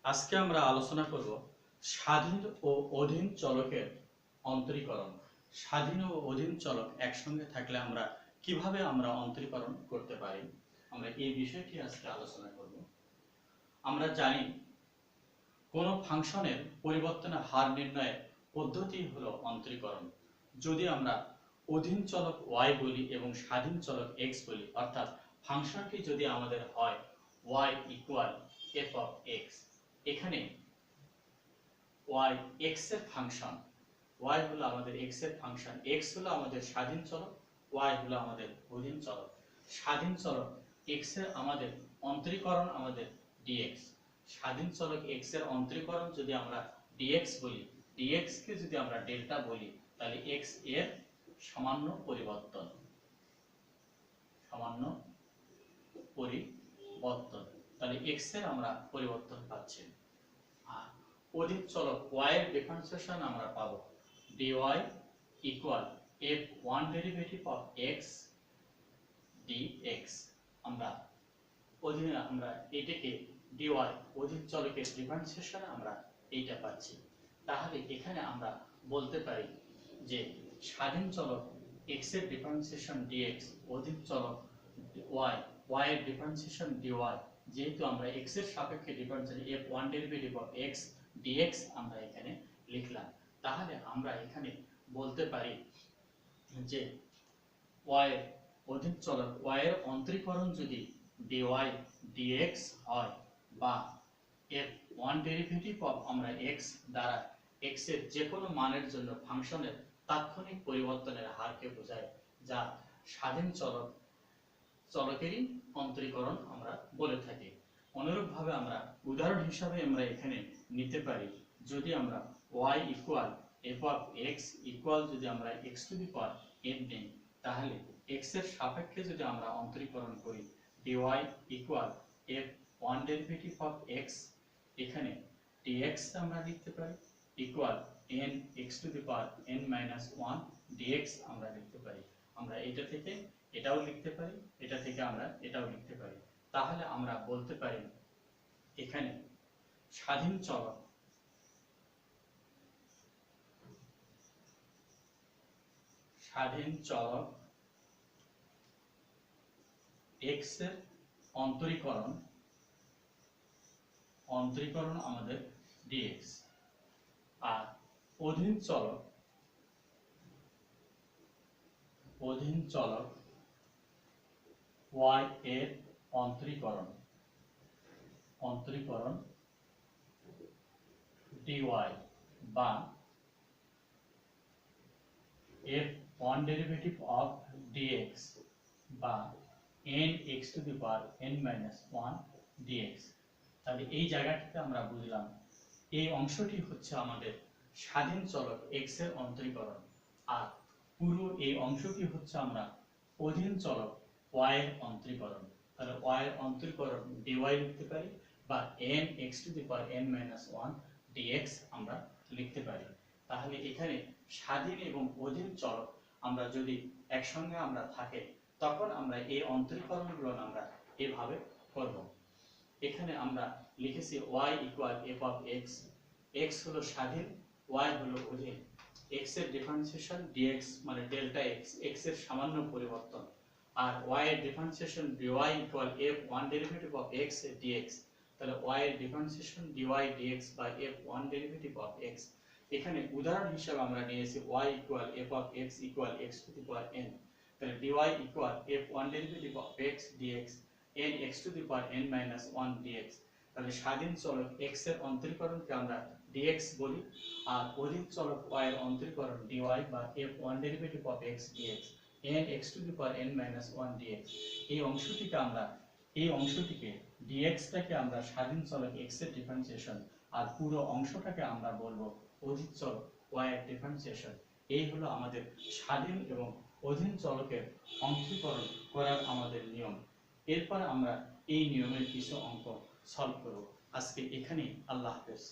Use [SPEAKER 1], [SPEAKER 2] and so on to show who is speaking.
[SPEAKER 1] আজকে আমরা আলোচনা করব স্বাধীন ও অধীন চলকের অন্তরীকরণ। স্বাধীন ও অধীন চলক একসঙ্গে থাকলে আমরা কিভাবে অন্তরীকরণ করতে পারি, আমরা এই বিষয়টি আজকে আলোচনা করব। আমরা জানি কোন ফাংশনের পরিবর্তনের হার নির্ণয়ের পদ্ধতি হলো অন্তরীকরণ। যদি আমরা অধীন চলক y বলি এবং স্বাধীন চলক x বলি, অর্থাৎ ফাংশনটি যদি আমাদের হয় y equal f of x, এখানে y x এর ফাংশন, y হলো আমাদের x এর ফাংশন, x হলো আমাদের স্বাধীন চলক, y হলো আমাদের অধীন চলক। স্বাধীন চলক x এর আমাদের অন্তরীকরণ আমাদের dx, স্বাধীন চলক x এর অন্তরীকরণ যদি আমরা dx বলি, dx কে যদি আমরা ডেল্টা বলি, তাহলে x এর সামান্য পরিবর্তন, তাহলে x এর আমরা পরিবর্তন পাচ্ছি। আর অধীন চলক y এর ডিফারেন্সিয়েশন আমরা পাবো dy equal f1 derivative of x dx। আমরা এটাকে dy অধীন চলকের ডিফারেন্সিয়েশন আমরা এইটা পাচ্ছি। তাহলে এখানে আমরা বলতে পারি যে স্বাধীন চলক x এর ডিফারেন্সিয়েশন dx, অধীন চলক y এর ডিফারেন্সিয়েশন dy, যেহেতু আমরা x এর সাপেক্ষে differentiation f1 derivative of x dx আমরা এখানে লিখলাম। তাহলে আমরা এখানে বলতে পারি যে y এর অধীন চলক y এর অন্তরীকরণ যদি dy dx হয়, বা f1 ডেরিভেটিভ অফ আমরা x দ্বারা x এর যে কোনো মানের জন্য ফাংশনের তাৎক্ষণিক পরিবর্তনের হারকে বোঝায়, যা স্বাধীন চলকেরই অন্তরীকরণ আমরা বলে থাকি। অনুরূপভাবে আমরা উদাহরণ হিসাবে আমরা এখানে নিতে পারি, যদি আমরা y equal f of x equal যদি আমরা x to the power n নেই, তাহলে x এর সাপেক্ষে যদি আমরা অন্তরীকরণ করি dy equal f1 derivative of x, এখানে dx আমরা লিখতে পারি equal n x to the power n minus 1 dx আমরা লিখতে পারি। আমরা এটা থেকে এটাও লিখতে পারি, এটা থেকে আমরা এটাও লিখতে পারি। তাহলে আমরা বলতে পারি এখানে স্বাধীন চলক x এর অন্তরীকরণ আমাদের dx, আর অধীন চলক y এর অন্তরীকরণ dy, বা f1 ডেরিভেটিভ অফ dx, বা n x to the power n minus 1 dx। তাহলে এই জায়গাটিতে আমরা বুঝলাম এই অংশটি হচ্ছে আমাদের স্বাধীন চলক x এর অন্তরীকরণ, আর পুরো এই অংশটি হচ্ছে আমরা অধীন চলক y এর অন্তরীকরণ। তাহলে y এর অন্তরীকরণ dy লিখতে পারি, বা n x to the power n minus 1 dx আমরা লিখতে পারি। তাহলে এখানে স্বাধীন এবং অধীন চলক আমরা যদি একসঙ্গে আমরা থাকে, তখন আমরা এই অন্তরীকরণগুলো আমরা এভাবে করব। এখানে আমরা লিখেছি y equal f of x, x হলো স্বাধীন, y হলো অধীন, x এর ডিফারেন্সিয়েশন dx মানে ডেল্টা x, x এর সামান্য পরিবর্তন, আর y এর differentiation dy equal f1 derivative of x dx। তাহলে y এর differentiation dy dx by f1 derivative of x। এখানে উদাহরণ হিসেবে আমরা নিয়েছি y equal f of x equal x to the power n, তাহলে dy equal f1 derivative of x dx n x to the power n minus 1 dx। তাহলে স্বাধীন চলক x এর অন্তরীকরণকে আমরা dx বলি, আর অধীন চলক y এর অন্তরীকরণ dy বা f1 derivative of x dx n x to the power n minus 1 dx। এই অংশটিকে dx টাকে আমরা স্বাধীন চলক x এর ডিফারেন্সিয়েশন, আর পুরো অংশটাকে আমরা বলবো অধীন চলক y এর ডিফারেন্সিয়েশন। এই হলো আমাদের স্বাধীন এবং অধীন চলকের অন্তরীকরণ করার আমাদের নিয়ম। এরপর আমরা এই নিয়মের কিছু অঙ্ক সলভ করব। আজকে এখানেই, আল্লাহ হাফেজ।